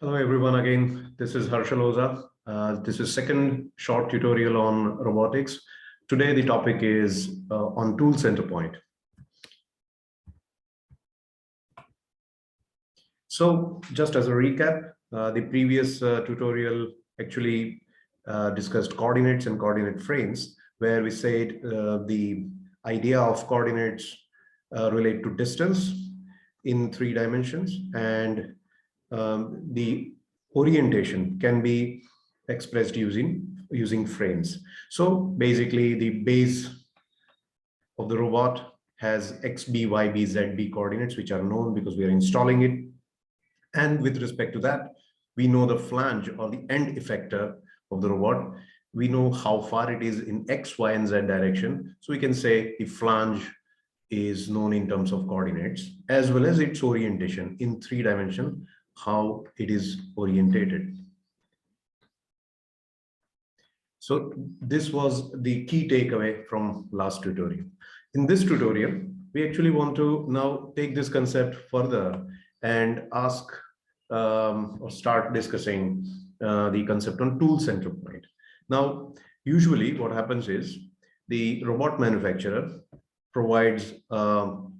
Hello everyone again. This is Harshal Oza. This is second short tutorial on robotics. Today the topic is on tool center point. So just as a recap, the previous tutorial actually discussed coordinates and coordinate frames, where we said the idea of coordinates relate to distance in 3 dimensions, and the orientation can be expressed using frames. So basically the base of the robot has XB, YB, ZB coordinates, which are known because we are installing it. And with respect to that, we know the flange or the end effector of the robot. We know how far it is in X, Y, and Z direction. So we can say the flange is known in terms of coordinates, as well as its orientation in 3 dimensions, how it is orientated. So this was the key takeaway from last tutorial. In this tutorial, we actually want to now take this concept further and ask or start discussing the concept on tool center point. Now, usually what happens is the robot manufacturer provides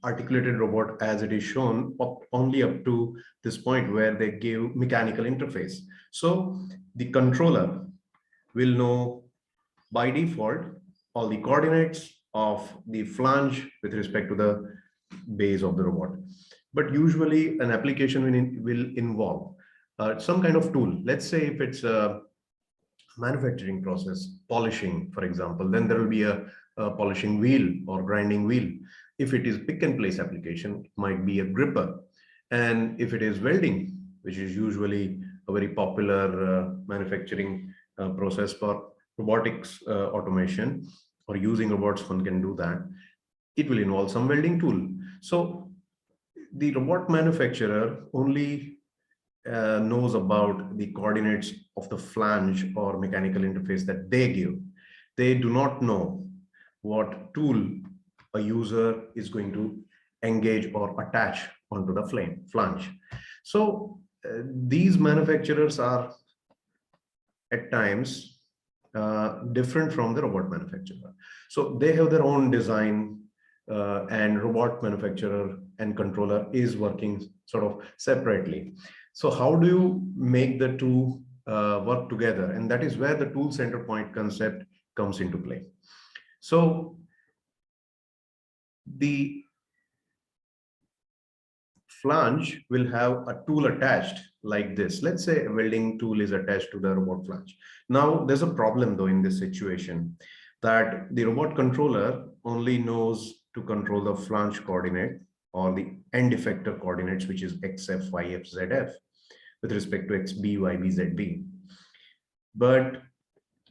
articulated robot as it is shown only up to this point where they give mechanical interface. So the controller will know by default all the coordinates of the flange with respect to the base of the robot. But usually an application will involve some kind of tool. Let's say if it's a manufacturing process, polishing, for example, then there will be a polishing wheel or grinding wheel. If it is pick and place application, it might be a gripper. And if it is welding, which is usually a very popular manufacturing process for robotics automation, or using robots, one can do that. It will involve some welding tool. So the robot manufacturer only knows about the coordinates of the flange or mechanical interface that they give. They do not know what tool a user is going to engage or attach onto the flange. So these manufacturers are at times different from the robot manufacturer. So they have their own design, and robot manufacturer and controller is working sort of separately. So how do you make the two work together? And that is where the tool center point concept comes into play. So the flange will have a tool attached like this. Let's say a welding tool is attached to the robot flange. Now there's a problem though in this situation, that the robot controller only knows to control the flange coordinate or the end effector coordinates, which is XF, YF, ZF with respect to XB, YB, ZB. But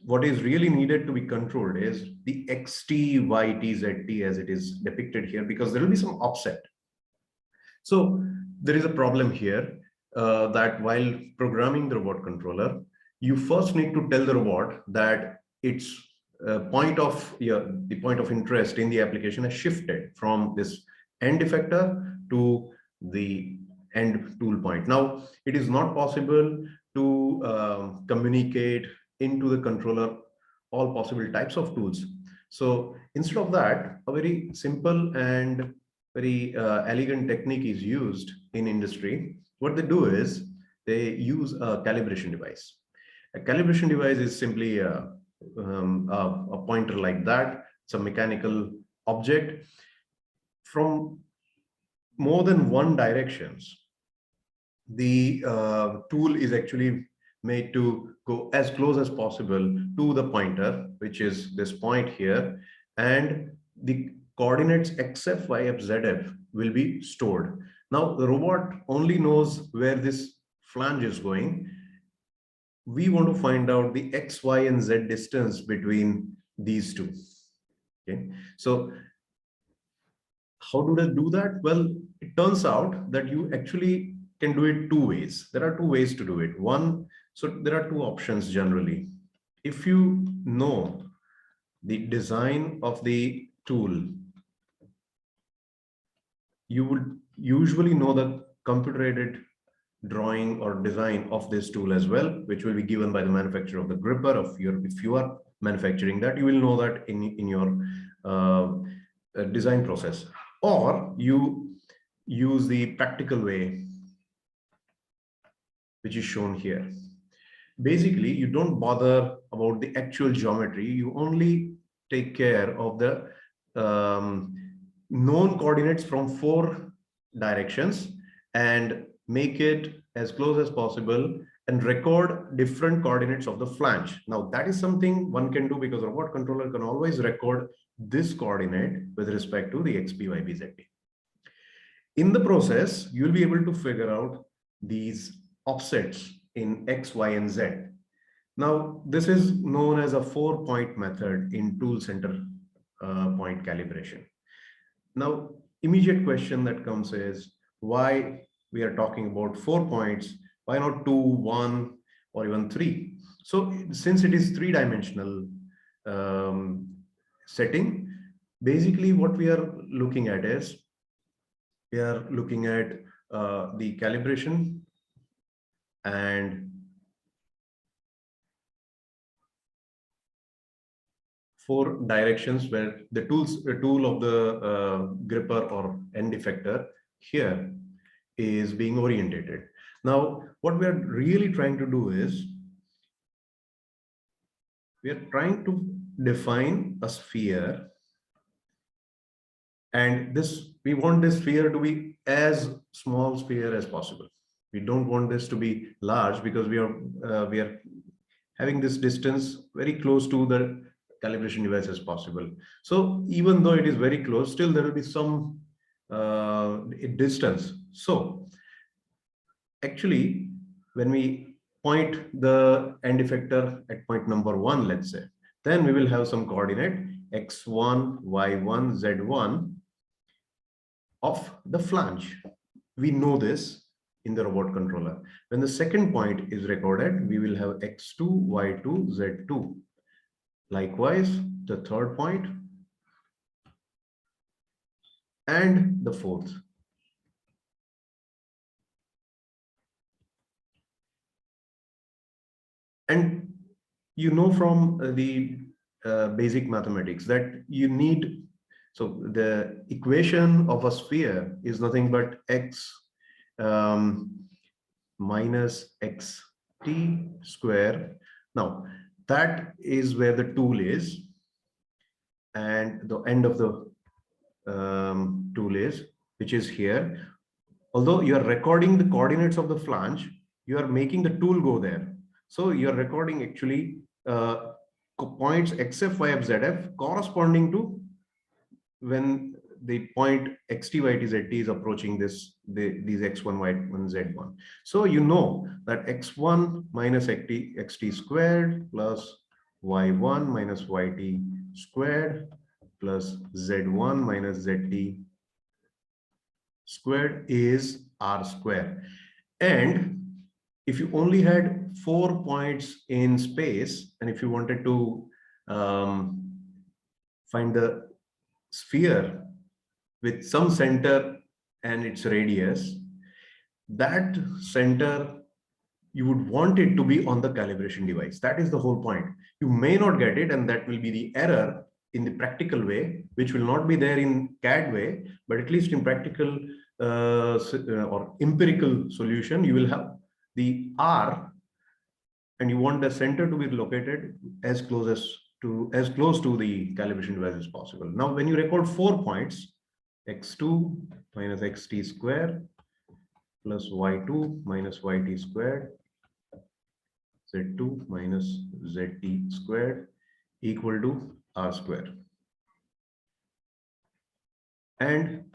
what is really needed to be controlled is the XT, YT, ZT as it is depicted here, because there will be some offset. So there is a problem here that while programming the robot controller, you first need to tell the robot that its the point of interest in the application has shifted from this end effector to the end tool point. Now, it is not possible to communicate into the controller all possible types of tools. So instead of that, a very simple and very elegant technique is used in industry. What they do is they use a calibration device. A calibration device is simply a pointer like that. It's a mechanical object. From more than one directions, the tool is actually made to go as close as possible to the pointer, which is this point here, and the coordinates XF, YF, ZF will be stored. Now the robot only knows where this flange is going. We want to find out the X, Y, and Z distance between these two. Okay, so how do they do that? Well, it turns out that you actually can do it 2 ways. There are 2 ways to do it. One, so there are 2 options generally. If you know the design of the tool, you would usually know the computer-aided drawing or design of this tool as well, which will be given by the manufacturer of the gripper. If you are manufacturing that, you will know that in your design process, or you use the practical way, which is shown here. Basically, you don't bother about the actual geometry. You only take care of the known coordinates from 4 directions and make it as close as possible and record different coordinates of the flange. Now, that is something one can do because a robot controller can always record this coordinate with respect to the XP, YP, ZP. In the process, you'll be able to figure out these offsets in X, Y, and Z. Now, this is known as a 4-point method in tool center point calibration. Now, immediate question that comes is why we are talking about 4 points, why not 2, 1, or even 3? So since it is 3-dimensional setting, basically what we are looking at is we are looking at the calibration and 4 directions where the tool of the gripper or end effector here is being orientated. Now, what we are really trying to do is we are trying to define a sphere, and we want this sphere to be as small sphere as possible. We don't want this to be large because we are having this distance very close to the calibration device as possible. So even though it is very close, still there will be some distance. So actually, when we point the end effector at point number 1, let's say, then we will have some coordinate x1, y1, z1 of the flange. We know this in the robot controller. When the second point is recorded, we will have x2, y2, z2. Likewise, the third point and the fourth. And you know from the basic mathematics that you need, so the equation of a sphere is nothing but x minus xt square. Now, that is where the tool is, and the end of the tool is, which is here. Although you are recording the coordinates of the flange, you are making the tool go there. So you are recording actually points xf, yf, zf corresponding to when the point xt, yt, zt is approaching these x1, y1, z1. So you know that x1 minus xt squared plus y1 minus yt squared plus z1 minus zt squared is r square. And if you only had 4 points in space, and if you wanted to find the sphere with some center and its radius, that center you would want it to be on the calibration device. That is the whole point. You may not get it, and that will be the error in the practical way, which will not be there in CAD way, but at least in practical or empirical solution, you will have the R, and you want the center to be located as close to the calibration device as possible. Now, when you record 4 points, x2 minus xt square plus y2 minus yt squared, z2 minus zt squared equal to r square. And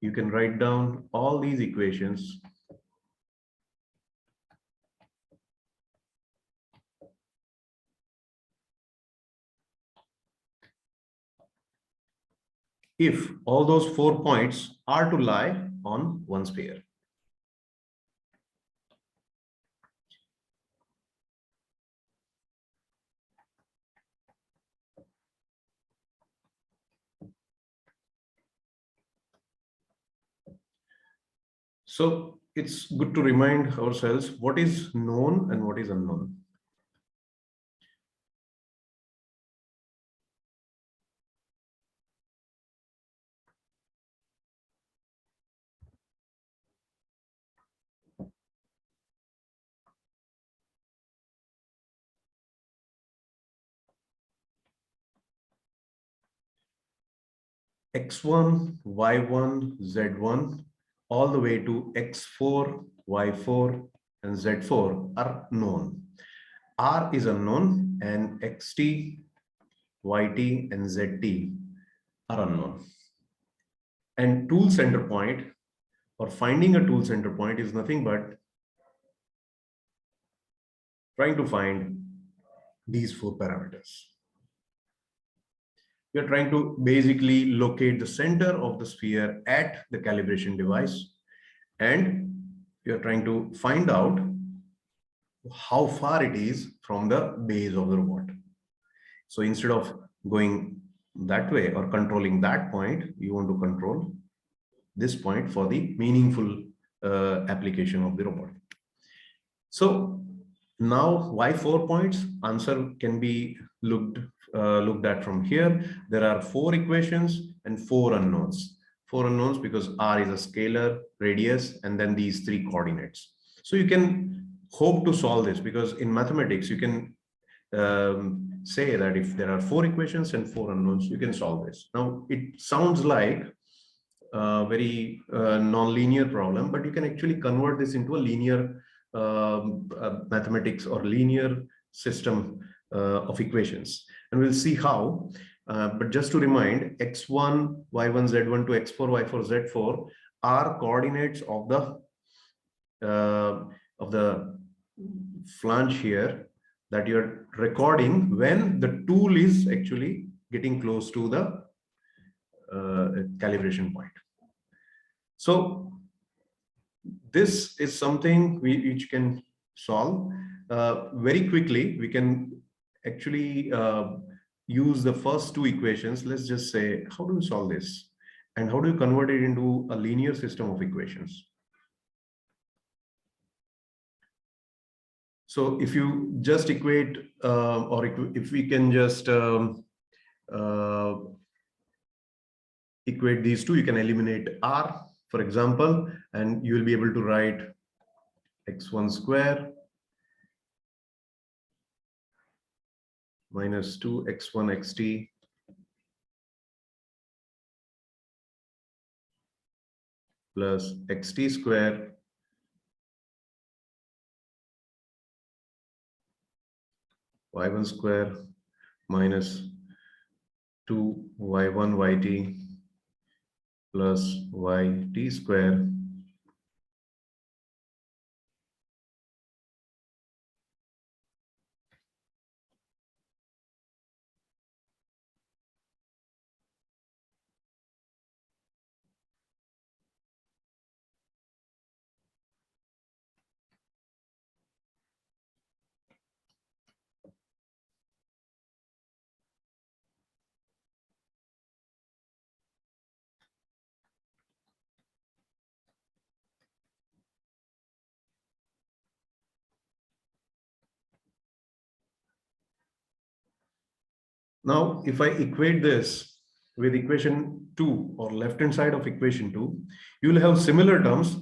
you can write down all these equations if all those 4 points are to lie on one sphere. So it's good to remind ourselves what is known and what is unknown. X1, Y1, Z1, all the way to X4, Y4, and Z4 are known. R is unknown, and XT, YT, and ZT are unknown. And tool center point, or finding a tool center point, is nothing but trying to find these four parameters. We are trying to basically locate the center of the sphere at the calibration device, and we are trying to find out how far it is from the base of the robot. So instead of going that way or controlling that point, you want to control this point for the meaningful application of the robot. So now why 4 points? Answer can be looked at from here. There are 4 equations and 4 unknowns. 4 unknowns because R is a scalar, radius, and then these 3 coordinates. So you can hope to solve this, because in mathematics you can say that if there are 4 equations and 4 unknowns, you can solve this. Now it sounds like a very non-linear problem, but you can actually convert this into a linear mathematics or linear system of equations, and we'll see how. But just to remind, x1, y1, z1 to x4, y4, z4 are coordinates of the flange here that you're recording when the tool is actually getting close to the calibration point. So this is something we each can solve very quickly. We can actually use the first 2 equations. Let's just say, how do you solve this? And how do you convert it into a linear system of equations? So if you just equate, or if we can just equate these 2, you can eliminate R, for example, and you will be able to write x1 square minus 2 x1 xt plus xt square y1 square minus 2 y1 yt plus yt square Now, if I equate this with equation 2 or left-hand side of equation 2, you will have similar terms,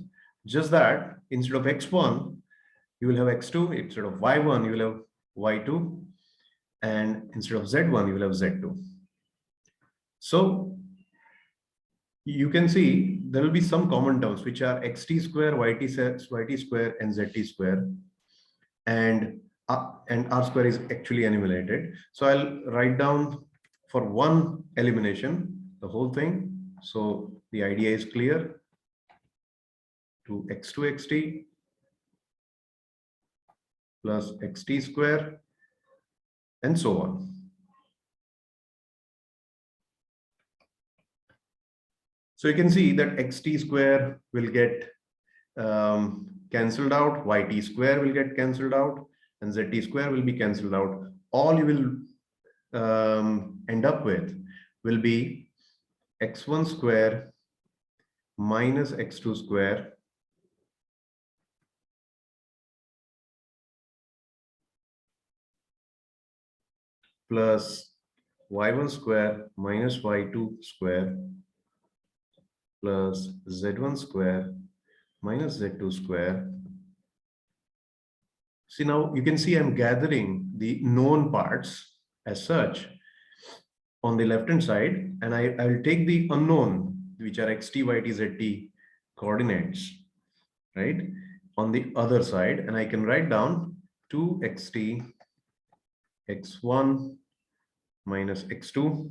just that instead of x1, you will have x2, instead of y1, you will have y2, and instead of z1, you will have z2. So you can see there will be some common terms, which are xt square, yt square, and zt square, and R square is actually eliminated. So I'll write down for one elimination the whole thing. So the idea is clear. To x2 xt plus xt square, and so on. So you can see that xt square will get cancelled out, yt square will get cancelled out, and zt square will be cancelled out. All you will end up with will be x1 square minus x2 square plus y1 square minus y2 square plus z1 square minus z2 square. See, now you can see I'm gathering the known parts as such on the left hand side, and I will take the unknown, which are xt, yt, zt coordinates, right, on the other side, and I can write down 2xt x1 minus x2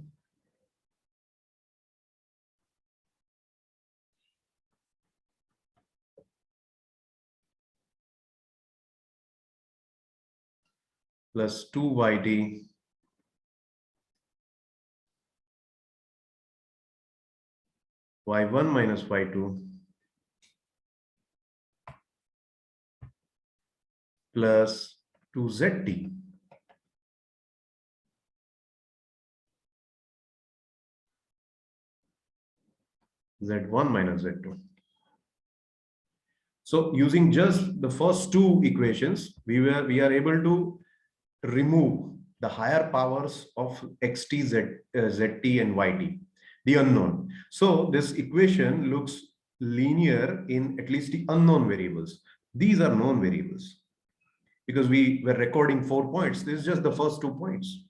plus 2yt y1 minus y2 plus 2zt z1 minus z2. So using just the first two equations, we are able to remove the higher powers of xt, zt and yt, the unknown. So this equation looks linear in at least the unknown variables. These are known variables because we were recording 4 points. This is just the first 2 points.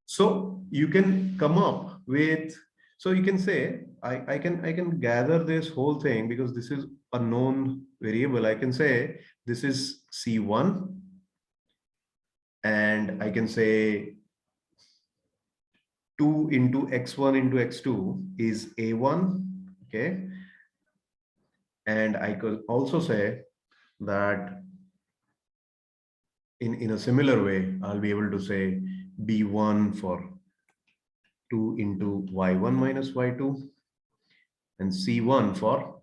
So you can come up with, so you can say, I can gather this whole thing because this is a known variable. I can say this is C1, and I can say 2 into x1 into x2 is A1, okay? And I could also say that in a similar way, I'll be able to say B1 for 2 into y1 minus y2 and C1 for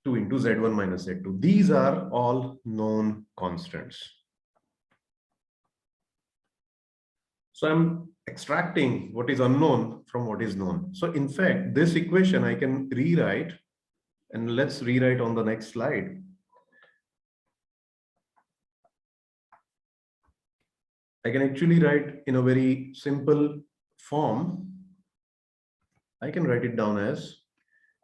2 into z1 minus z2. These are all known constants. So I'm extracting what is unknown from what is known. So in fact, this equation I can rewrite, and let's rewrite on the next slide. I can actually write in a very simple form. I can write it down as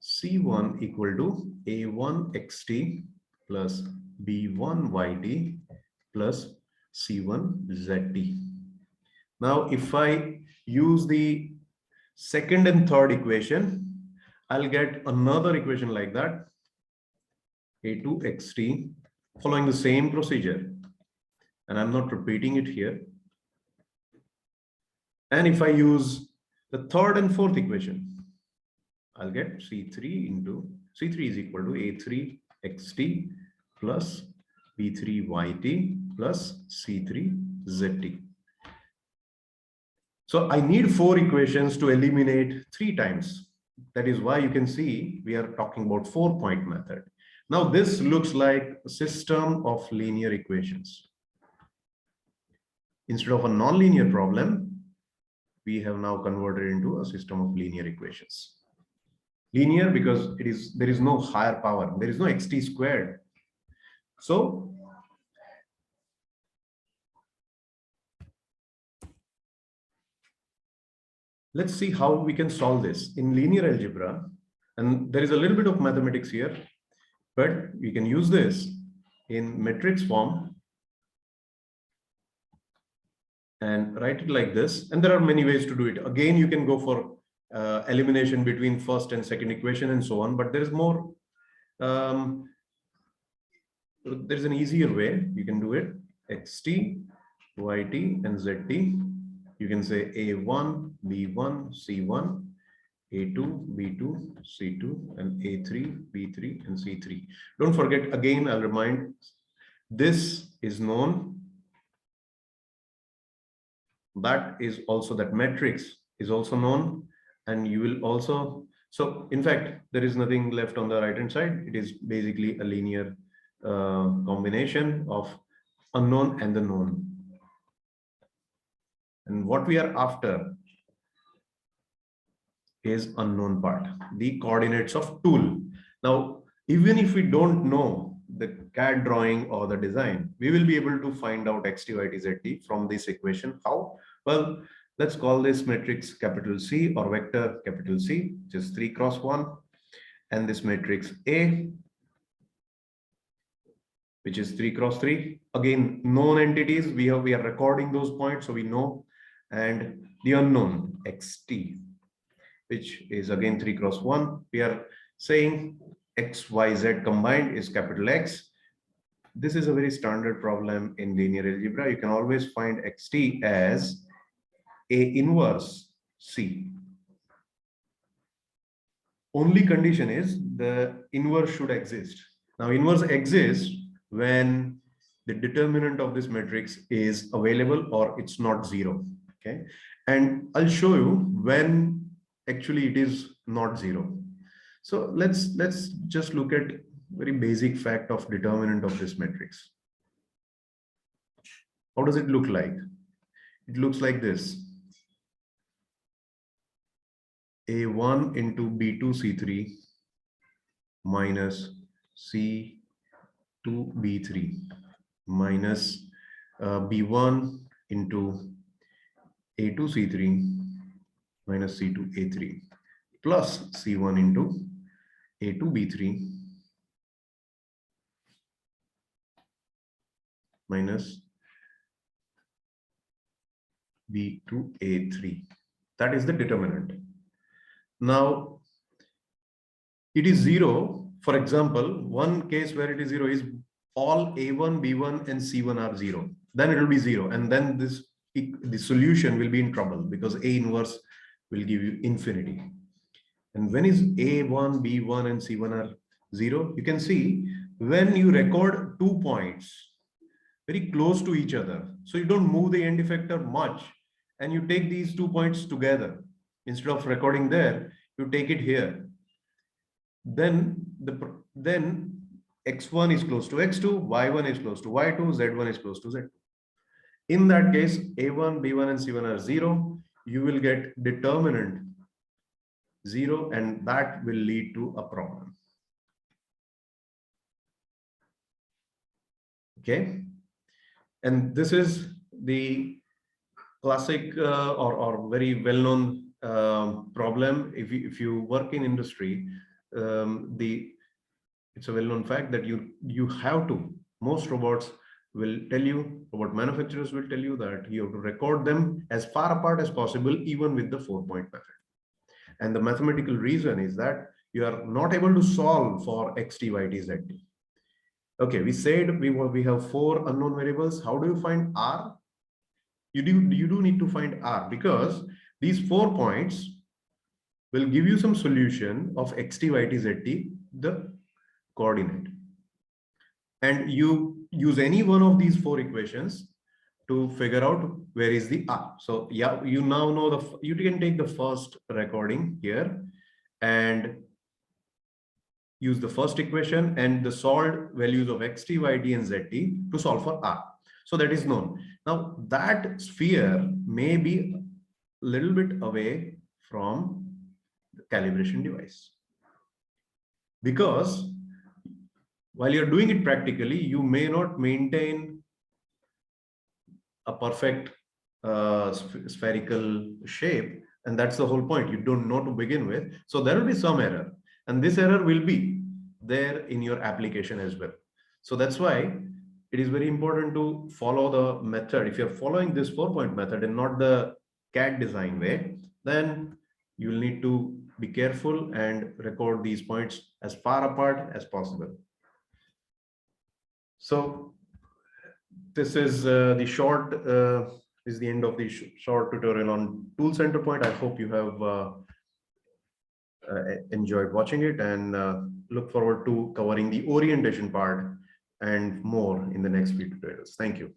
C1 equal to A1 xt plus B1 yt plus C1 zt. Now, if I use the second and third equation, I'll get another equation like that, A2 xt, following the same procedure. And I'm not repeating it here. And if I use the third and fourth equation, I'll get C3 is equal to A3 xt plus B3 yt plus C3 zt. So I need 4 equations to eliminate 3 times. That is why you can see we are talking about 4-point method. Now this looks like a system of linear equations. Instead of a nonlinear problem, we have now converted into a system of linear equations. Linear because there is no higher power, there is no xt squared. So let's see how we can solve this in linear algebra. And there is a little bit of mathematics here, but we can use this in matrix form and write it like this. And there are many ways to do it. Again, you can go for elimination between first and second equation and so on, but there is more, there's an easier way you can do it. Xt, yt and zt. You can say A1, B1, C1, A2, B2, C2, and A3, B3, and C3. Don't forget, again, I'll remind, this is known. That is also, that matrix is also known, and you will also, so in fact, there is nothing left on the right hand side. It is basically a linear combination of unknown and the known. And what we are after is unknown part, the coordinates of tool. Now, even if we don't know the CAD drawing or the design, we will be able to find out xt, yt, zt from this equation. How? Well, let's call this matrix capital C or vector capital C, which is 3 cross 1, and this matrix A, which is 3 cross 3. Again, known entities, we are recording those points, so we know, and the unknown xt, which is again 3 cross 1. We are saying x, y, z combined is capital X. This is a very standard problem in linear algebra. You can always find xt as A inverse C. Only condition is the inverse should exist. Now, inverse exists when the determinant of this matrix is available or it's not 0. Okay, and I'll show you when actually it is not 0. So let's just look at very basic fact of determinant of this matrix. How does it look like? It looks like this: A1 into B2 C3 minus C2 B3 minus B1 into A2 C3 minus C2 A3 plus C1 into A2 B3 minus B2 A3. That is the determinant. Now, it is 0. For example, one case where it is 0 is all A1, B1, and C1 are 0. Then it will be 0. And then the solution will be in trouble because A inverse will give you infinity. And when is A1, B1, and C1 are 0? You can see when you record 2 points very close to each other, so you don't move the end effector much, and you take these 2 points together. Instead of recording there, you take it here. Then x1 is close to x2, y1 is close to y2, z1 is close to z2. In that case, A1, B1, and C1 are 0. You will get determinant 0, and that will lead to a problem. Okay, and this is the classic or very well-known problem. If you work in industry, it's a well-known fact that you have to, most robots will tell you, robot manufacturers will tell you that you have to record them as far apart as possible, even with the 4-point method. And the mathematical reason is that you are not able to solve for xt, yt, zt. Okay, we said we have 4 unknown variables. How do you find r? You do need to find r, because these 4 points will give you some solution of xt, yt, zt, the coordinate. And you use any one of these 4 equations to figure out where is the r. So yeah, you now know you can take the first recording here and use the first equation and the solved values of xt, yt, and zt to solve for r. So that is known. Now that sphere may be a little bit away from the calibration device, because while you're doing it practically, you may not maintain a perfect spherical shape, and that's the whole point. You don't know to begin with, so there will be some error, and this error will be there in your application as well. So that's why it is very important to follow the method. If you're following this 4-point method and not the CAD design way, then you'll need to be careful and record these points as far apart as possible. So this is the short is the end of the short tutorial on tool center point. I hope you have enjoyed watching it, and look forward to covering the orientation part and more in the next few tutorials. Thank you.